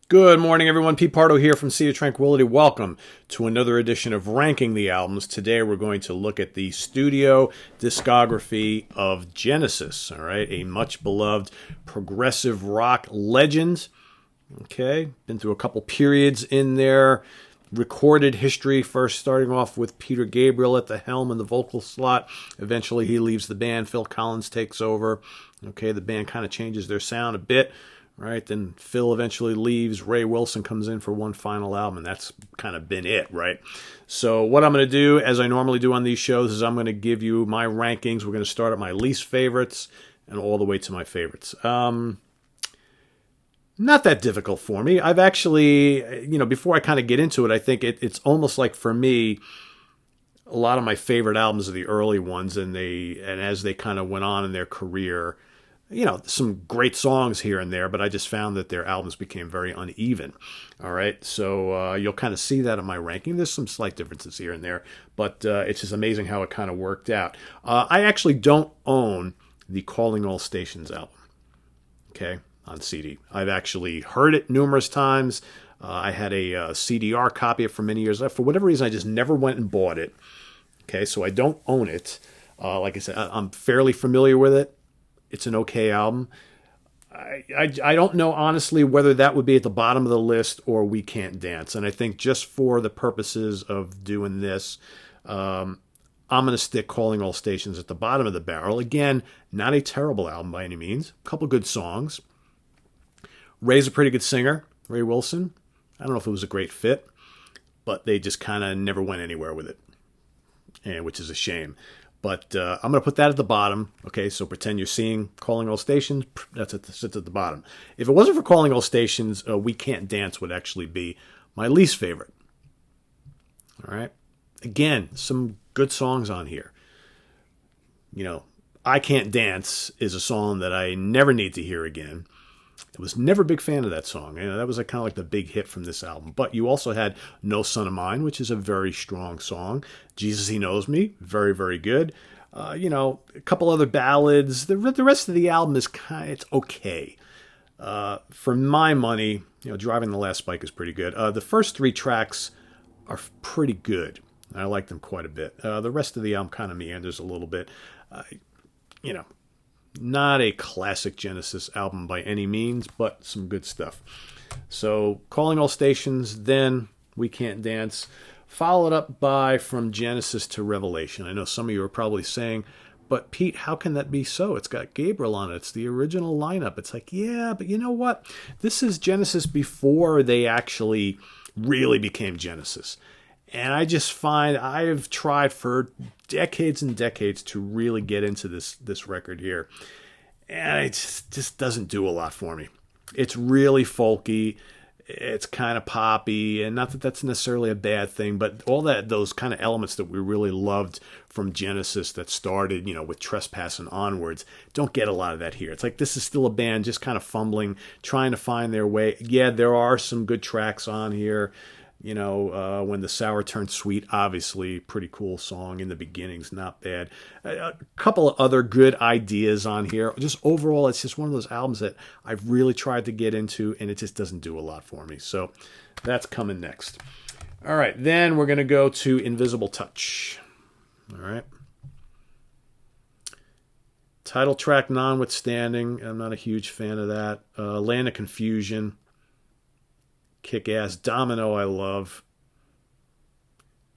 Good morning, everyone. Pete Pardo here from Sea of Tranquility. Welcome to another edition of Ranking the Albums. Today we're going to look at the studio discography of Genesis, all right? A much beloved progressive rock legend. Okay, been through a couple periods in their recorded history, first starting off with Peter Gabriel at the helm in the vocal slot. Eventually he leaves the band, Phil Collins takes over. Okay, the band kind of changes their sound a bit. Right, then Phil eventually leaves. Ray Wilson comes in for one final album, and that's kind of been it, right? So what I'm going to do, as I normally do on these shows, is I'm going to give you my rankings. We're going to start at my least favorites and all the way to my favorites. Not that difficult for me. I've actually, before I kind of get into it, I think it's almost like for me, a lot of my favorite albums are the early ones, and as they kind of went on in their career, some great songs here and there, but I just found that their albums became very uneven. All right, so you'll kind of see that in my ranking. There's some slight differences here and there, but it's just amazing how it kind of worked out. I actually don't own the Calling All Stations album, okay, on CD. I've actually heard it numerous times. I had a CDR copy of it for many years. For whatever reason, I just never went and bought it. Okay, so I don't own it. Like I said, I'm fairly familiar with it. It's an okay album. I don't know, honestly, whether that would be at the bottom of the list or We Can't Dance. And I think just for the purposes of doing this, I'm going to stick Calling All Stations at the bottom of the barrel. Again, not a terrible album by any means. A couple good songs. Ray's a pretty good singer, Ray Wilson. I don't know if it was a great fit, but they just kind of never went anywhere with it, which is a shame. But I'm going to put that at the bottom. Okay, so pretend you're seeing Calling All Stations. Sits at the bottom. If it wasn't for Calling All Stations, We Can't Dance would actually be my least favorite. All right. Again, some good songs on here. I Can't Dance is a song that I never need to hear again. I was never a big fan of that song. That was kind of like the big hit from this album. But you also had No Son of Mine, which is a very strong song. Jesus, He Knows Me, very, very good. A couple other ballads. The rest of the album is it's okay. For my money, Driving the Last Spike is pretty good. The first three tracks are pretty good. I like them quite a bit. The rest of the album kind of meanders a little bit. Not a classic Genesis album by any means, but some good stuff. So, Calling All Stations, then We Can't Dance, followed up by From Genesis to Revelation. I know some of you are probably saying, but Pete, how can that be so? It's got Gabriel on it. It's the original lineup. It's like, yeah, but you know what? This is Genesis before they actually really became Genesis. And I just find I've tried for decades and decades to really get into this record here. And it just doesn't do a lot for me. It's really folky. It's kind of poppy. And not that that's necessarily a bad thing, but all those kind of elements that we really loved from Genesis that started, with Trespass and onwards, don't get a lot of that here. It's like this is still a band just kind of fumbling, trying to find their way. Yeah, there are some good tracks on here. When the Sour Turns Sweet, obviously, pretty cool song in the beginning's not bad. A couple of other good ideas on here. Just overall, it's just one of those albums that I've really tried to get into, and it just doesn't do a lot for me. So that's coming next. All right, then we're going to go to Invisible Touch. All right. Title track notwithstanding, I'm not a huge fan of that. Land of Confusion. Kick-ass. Domino I love.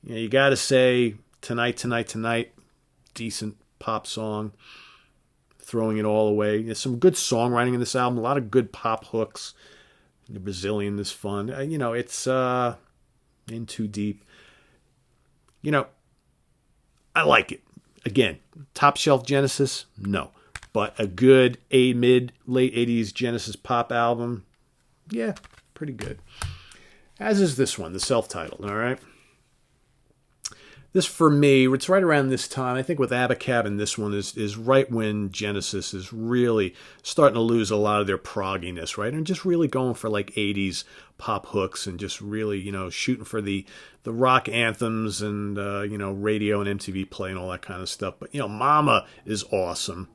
You got to say Tonight, Tonight, Tonight, decent pop song. Throwing It All Away. There's some good songwriting in this album. A lot of good pop hooks. The Brazilian is fun. It's In Too Deep. I like it. Again, top shelf Genesis? No. But a good late 80s Genesis pop album? Yeah. Pretty good. As is this one, the self-titled, all right? This, for me, it's right around this time. I think with Abacab and this one is right when Genesis is really starting to lose a lot of their progginess, right? And just really going for like 80s pop hooks and just really, shooting for the rock anthems and, radio and MTV play and all that kind of stuff. But, Mama is awesome.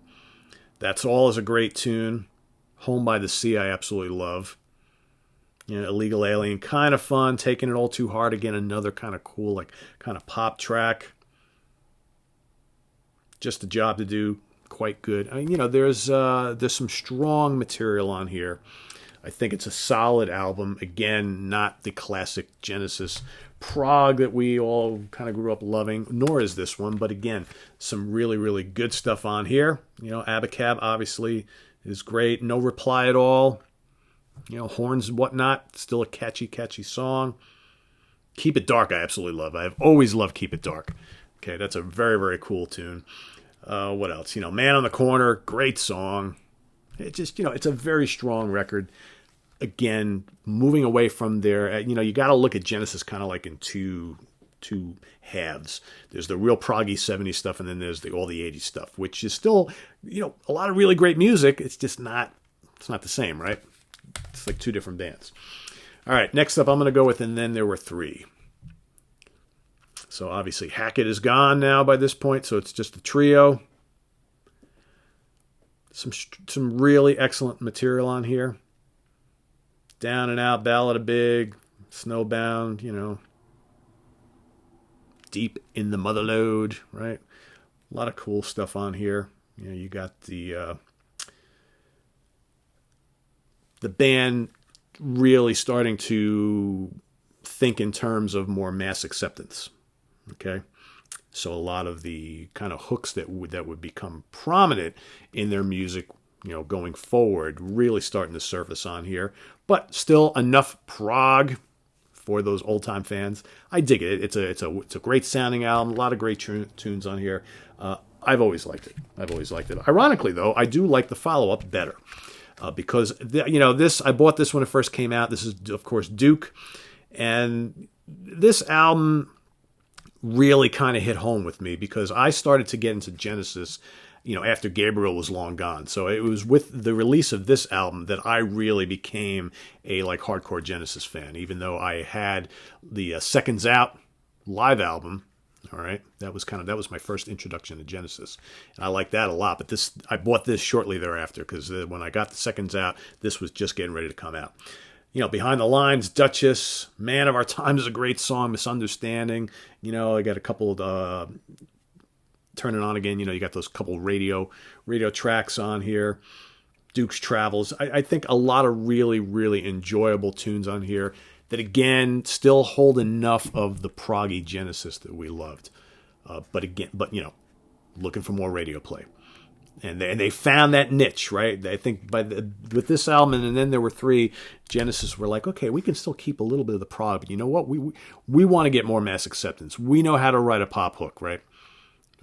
That's All is a great tune. Home by the Sea I absolutely love. Illegal Alien, kind of fun. Taking It All Too Hard, again, another kind of cool, like kind of pop track. Just a Job to Do, quite good. I mean, there's some strong material on here. I think it's a solid album. Again, not the classic Genesis prog that we all kind of grew up loving, nor is this one. But again, some really, really good stuff on here. Abacab obviously is great. No Reply at All. Horns and whatnot. Still a catchy, catchy song. Keep It Dark, I absolutely love. I've always loved Keep It Dark. Okay, that's a very, very cool tune. What else? Man on the Corner, great song. It just, it's a very strong record. Again, moving away from there, you got to look at Genesis kind of like in two halves. There's the real proggy 70s stuff, and then there's all the 80s stuff, which is still, a lot of really great music. It's just not the same, right? It's like two different bands. All right, next up I'm going to go with And Then There Were Three. So obviously Hackett is gone now by this point, so it's just a trio. Some really excellent material on here. Down and Out, Ballad of Big, Snowbound, Deep in the Motherlode, right? A lot of cool stuff on here. You got the band really starting to think in terms of more mass acceptance. Okay, so a lot of the kind of hooks that would become prominent in their music, going forward, really starting to surface on here. But still enough prog for those old time fans. I dig it. It's a great sounding album. A lot of great tunes on here. I've always liked it. Ironically, though, I do like the follow up better. Because I bought this when it first came out. This is, of course, Duke, and this album really kind of hit home with me because I started to get into Genesis, after Gabriel was long gone. So it was with the release of this album that I really became a hardcore Genesis fan. Even though I had the Seconds Out live album. All right, that was my first introduction to Genesis, and I like that a lot. But I bought this shortly thereafter because when I got the Seconds Out, this was just getting ready to come out. Behind the Lines, Duchess, Man of Our Time is a great song. Misunderstanding, I got a couple of Turn It On Again. You got those couple radio tracks on here. Duke's Travels. I think a lot of really, really enjoyable tunes on here that, again, still hold enough of the proggy Genesis that we loved. But looking for more radio play. And they found that niche, right? I think with this album, and then there were three, Genesis were like, okay, we can still keep a little bit of the prog, but you know what? We want to get more mass acceptance. We know how to write a pop hook, right?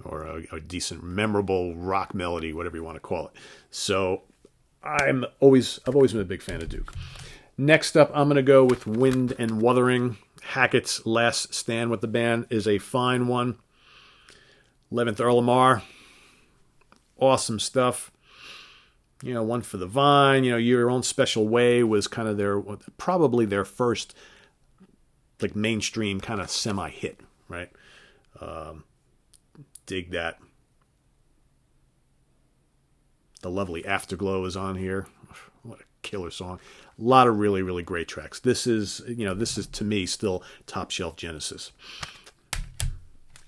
Or a decent, memorable rock melody, whatever you want to call it. So I've always been a big fan of Duke. Next up, I'm going to go with Wind and Wuthering. Hackett's last stand with the band is a fine one. 11th Earl of Mar. Awesome stuff. One for the Vine. Your Own Special Way was kind of probably their first mainstream kind of semi-hit, right? Dig that. The Lovely Afterglow is on here. What a killer song. A lot of really, really great tracks. This is to me still top shelf Genesis.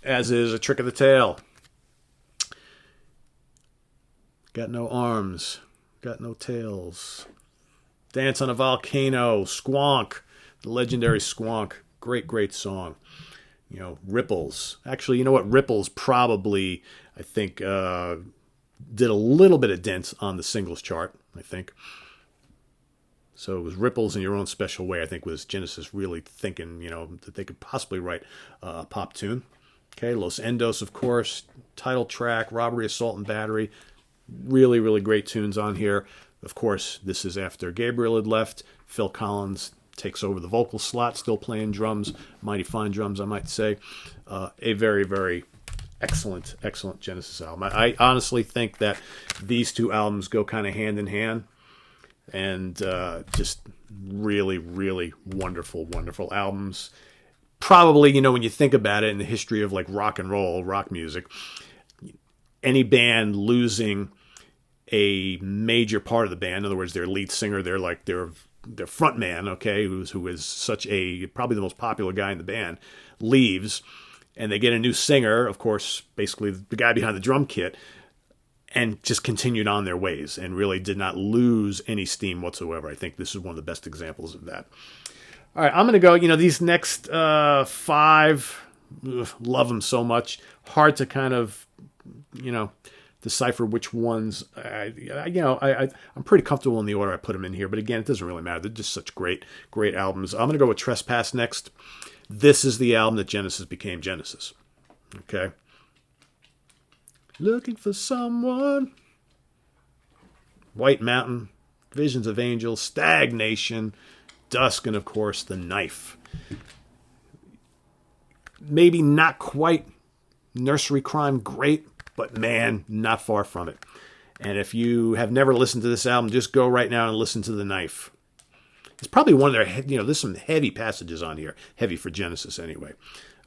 As is A Trick of the Tail. Got No Arms. Got No Tails. Dance on a Volcano. Squonk. The legendary Squonk. Great, great song. Ripples. Actually, you know what? Ripples probably, I think, did a little bit of dent on the singles chart, I think. So it was Ripples in Your Own Special Way, I think, was Genesis really thinking, that they could possibly write a pop tune. Okay, Los Endos, of course. Title track, Robbery, Assault, and Battery. Really, really great tunes on here. Of course, this is after Gabriel had left. Phil Collins takes over the vocal slot, still playing drums. Mighty fine drums, I might say. A very, very excellent Genesis album. I honestly think that these two albums go kind of hand in hand. And just really, really wonderful, wonderful albums. Probably, when you think about it in the history of rock and roll, rock music, any band losing a major part of the band, in other words, their lead singer, their their front man, okay, who is such a probably the most popular guy in the band, leaves, and they get a new singer, of course, basically the guy behind the drum kit, and just continued on their ways and really did not lose any steam whatsoever. I think this is one of the best examples of that. All right, I'm going to go, these next 5, love them so much. Hard to kind of, decipher which ones. I'm pretty comfortable in the order I put them in here. But again, it doesn't really matter. They're just such great albums. I'm going to go with Trespass next. This is the album that Genesis became Genesis. Okay. Looking for someone. White Mountain, Visions of Angels, Stagnation, Dusk, and of course, The Knife. Maybe not quite Nursery Cryme great, but man, not far from it. And if you have never listened to this album, just go right now and listen to The Knife. It's probably one of their, there's some heavy passages on here. Heavy for Genesis anyway.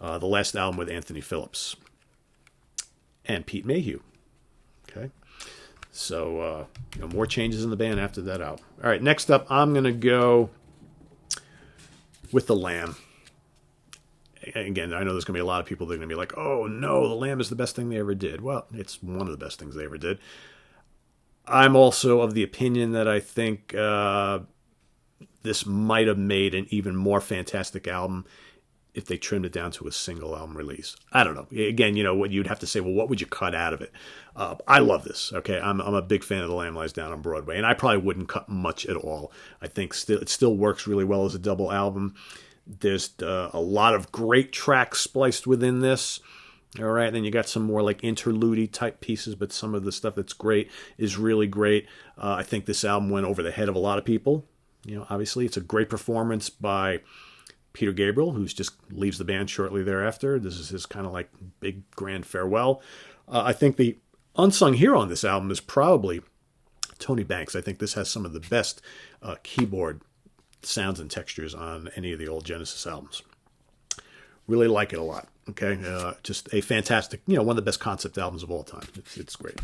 The last album with Anthony Phillips and Pete Mayhew. Okay. So, more changes in the band after that album. All right, next up, I'm going to go with The Lamb. Again, I know there's going to be a lot of people that are going to be like, oh, no, The Lamb is the best thing they ever did. Well, it's one of the best things they ever did. I'm also of the opinion that I think this might have made an even more fantastic album if they trimmed it down to a single album release. I don't know. Again, what you'd have to say, well, what would you cut out of it? I love this, okay? I'm a big fan of The Lamb Lies Down on Broadway, and I probably wouldn't cut much at all. I think it still works really well as a double album. There's a lot of great tracks spliced within this. All right, then you got some more like interlude type pieces, but some of the stuff that's great is really great. I think this album went over the head of a lot of people. Obviously, it's a great performance by Peter Gabriel, who just leaves the band shortly thereafter. This is his kind of like big grand farewell. I think the unsung hero on this album is probably Tony Banks. I think this has some of the best keyboard sounds and textures on any of the old Genesis albums. Really like it a lot. Okay, just a fantastic, one of the best concept albums of all time. It's great.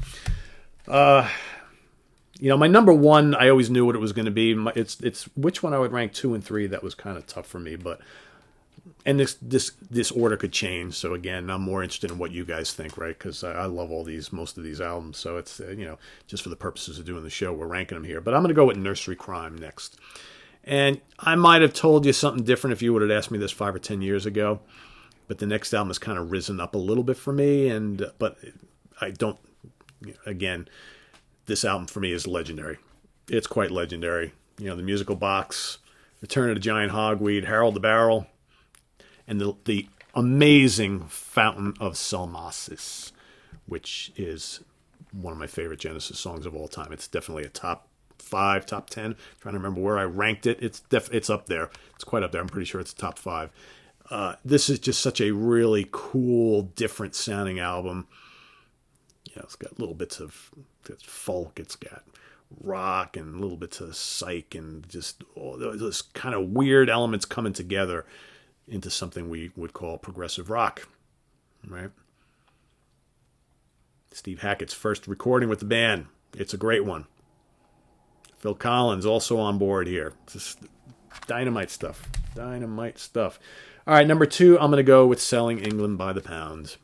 My number one, I always knew what it was going to be. It's which one I would rank 2 and 3. That was kind of tough for me, and this order could change. So again, I'm more interested in what you guys think, right? Because I love most of these albums. So it's just for the purposes of doing the show, we're ranking them here. But I'm going to go with Nursery Cryme next. And I might have told you something different if you would have asked me this 5 or 10 years ago. But the next album has kind of risen up a little bit for me. But I don't. Again, this album for me is legendary. It's quite legendary. The Musical Box, Return of the Giant Hogweed, Harold the Barrel, and the amazing Fountain of Salmacis, which is one of my favorite Genesis songs of all time. It's definitely a top 5, top 10. I'm trying to remember where I ranked it. It's up there. It's quite up there. I'm pretty sure it's top 5. This is just such a really cool, different sounding album. It's got little bits of folk. It's got rock and little bits of psych and just all those kind of weird elements coming together into something we would call progressive rock, right? Steve Hackett's first recording with the band. It's a great one. Phil Collins also on board here. Just dynamite stuff. Dynamite stuff. All right, number 2, I'm going to go with Selling England by the Pound.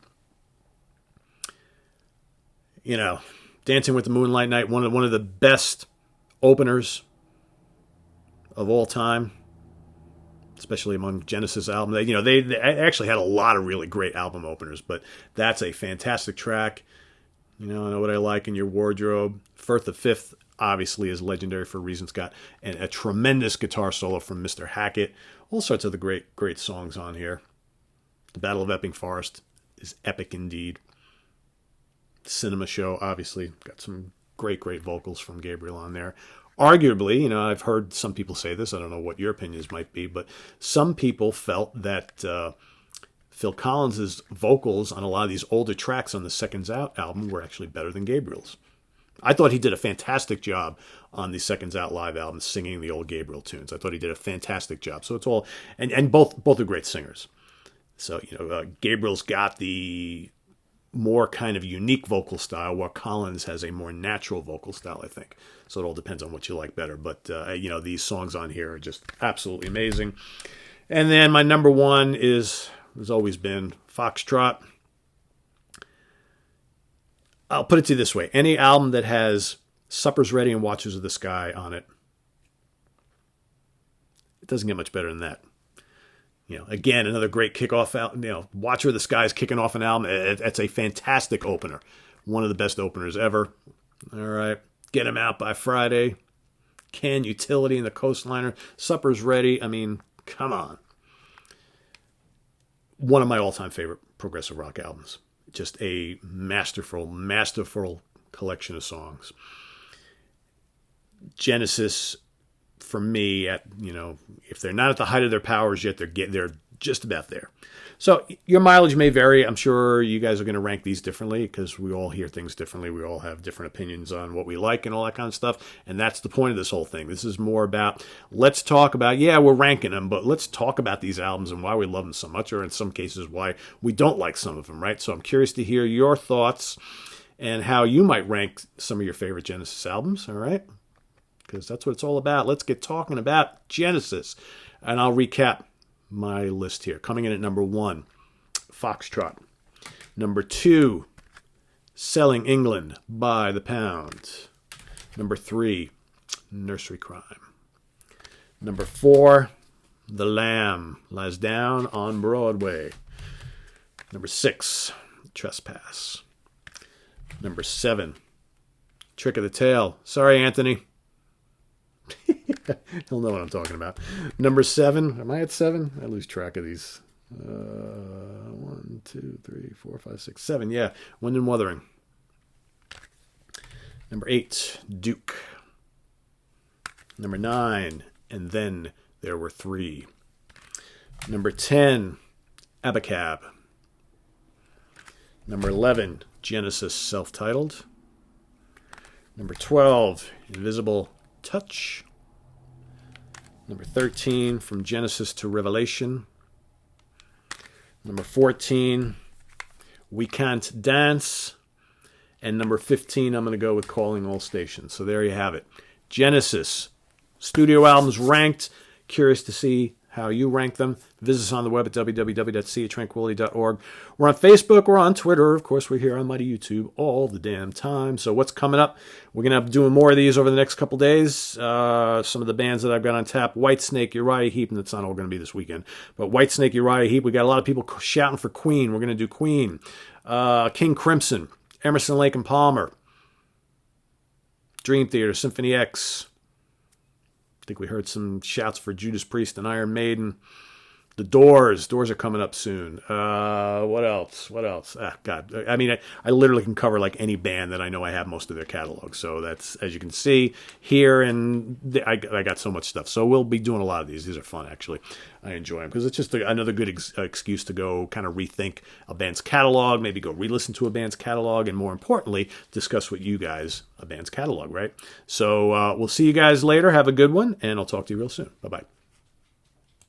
Dancing with the Moonlight Night, one of the best openers of all time, especially among Genesis albums. They actually had a lot of really great album openers, but that's a fantastic track. I Know What I Like in Your Wardrobe. Firth the Fifth obviously is legendary for reasons. Got and a tremendous guitar solo from Mr. Hackett. All sorts of the great songs on here. The Battle of Epping Forest is epic indeed. Cinema Show, obviously, got some great vocals from Gabriel on there. Arguably, I've heard some people say this, I don't know what your opinions might be, but some people felt that Phil Collins' vocals on a lot of these older tracks on the Seconds Out album were actually better than Gabriel's. I thought he did a fantastic job on the Seconds Out live album singing the old Gabriel tunes. I thought he did a fantastic job. So it's all, and both are great singers. So, Gabriel's got the more kind of unique vocal style, while Collins has a more natural vocal style, I think. So it all depends on what you like better. But, these songs on here are just absolutely amazing. And then my number one has always been Foxtrot. I'll put it to you this way. Any album that has Supper's Ready and Watchers of the Sky on it, it doesn't get much better than that. Again, another great kickoff album. Watcher of the Sky is kicking off an album. It's a fantastic opener. One of the best openers ever. All right. Get 'Em Out by Friday. Can Utility and the Coastliner. Supper's Ready. I mean, come on. One of my all-time favorite progressive rock albums. Just a masterful collection of songs. Genesis, for me, if they're not at the height of their powers yet, they're just about there. So your mileage may vary. I'm sure you guys are going to rank these differently because we all hear things differently. We all have different opinions on what we like and all that kind of stuff. And that's the point of this whole thing. This is more about, let's talk about, we're ranking them, but let's talk about these albums and why we love them so much, or in some cases why we don't like some of them, right? So I'm curious to hear your thoughts and how you might rank some of your favorite Genesis albums, all right? Because that's what it's all about. Let's get talking about Genesis. And I'll recap my list here. Coming in at number 1, Foxtrot. Number 2, Selling England by the Pound. Number 3, Nursery Cryme. Number 4, The Lamb Lies Down on Broadway. Number 6, Trespass. Number 7, Trick of the Tail. Sorry, Anthony. He'll know what I'm talking about. Number 7. Am I at 7? I lose track of these. 1, 2, 3, 4, 5, 6, 7. Yeah. Wind and Wuthering. Number 8. Duke. Number 9. And Then There Were Three. Number 10. Abacab. Number 11. Genesis Self-Titled. Number 12. Invisible Touch. Number 13, From Genesis to Revelation. Number 14, We Can't Dance. And number 15, I'm going to go with Calling All Stations. So there you have it. Genesis, studio albums ranked. Curious to see how you rank them. Visit us on the web at www.seaoftranquility.org. We're on Facebook. We're on Twitter. Of course, we're here on Mighty YouTube all the damn time. So what's coming up? We're going to be doing more of these over the next couple days. Some of the bands that I've got on tap. Whitesnake, Uriah Heep, and that's not all going to be this weekend. But Whitesnake, Uriah Heep. We got a lot of people shouting for Queen. We're going to do Queen. King Crimson, Emerson, Lake and Palmer, Dream Theater, Symphony X. I think we heard some shouts for Judas Priest and Iron Maiden. The Doors. Doors are coming up soon. What else? God. I mean, I literally can cover like any band that I know. I have most of their catalog. So that's, as you can see here, and I got so much stuff. So we'll be doing a lot of these. These are fun, actually. I enjoy them because it's just another good excuse to go kind of rethink a band's catalog, maybe go re-listen to a band's catalog, and more importantly, discuss with you guys a band's catalog, right? So we'll see you guys later. Have a good one, and I'll talk to you real soon. Bye-bye.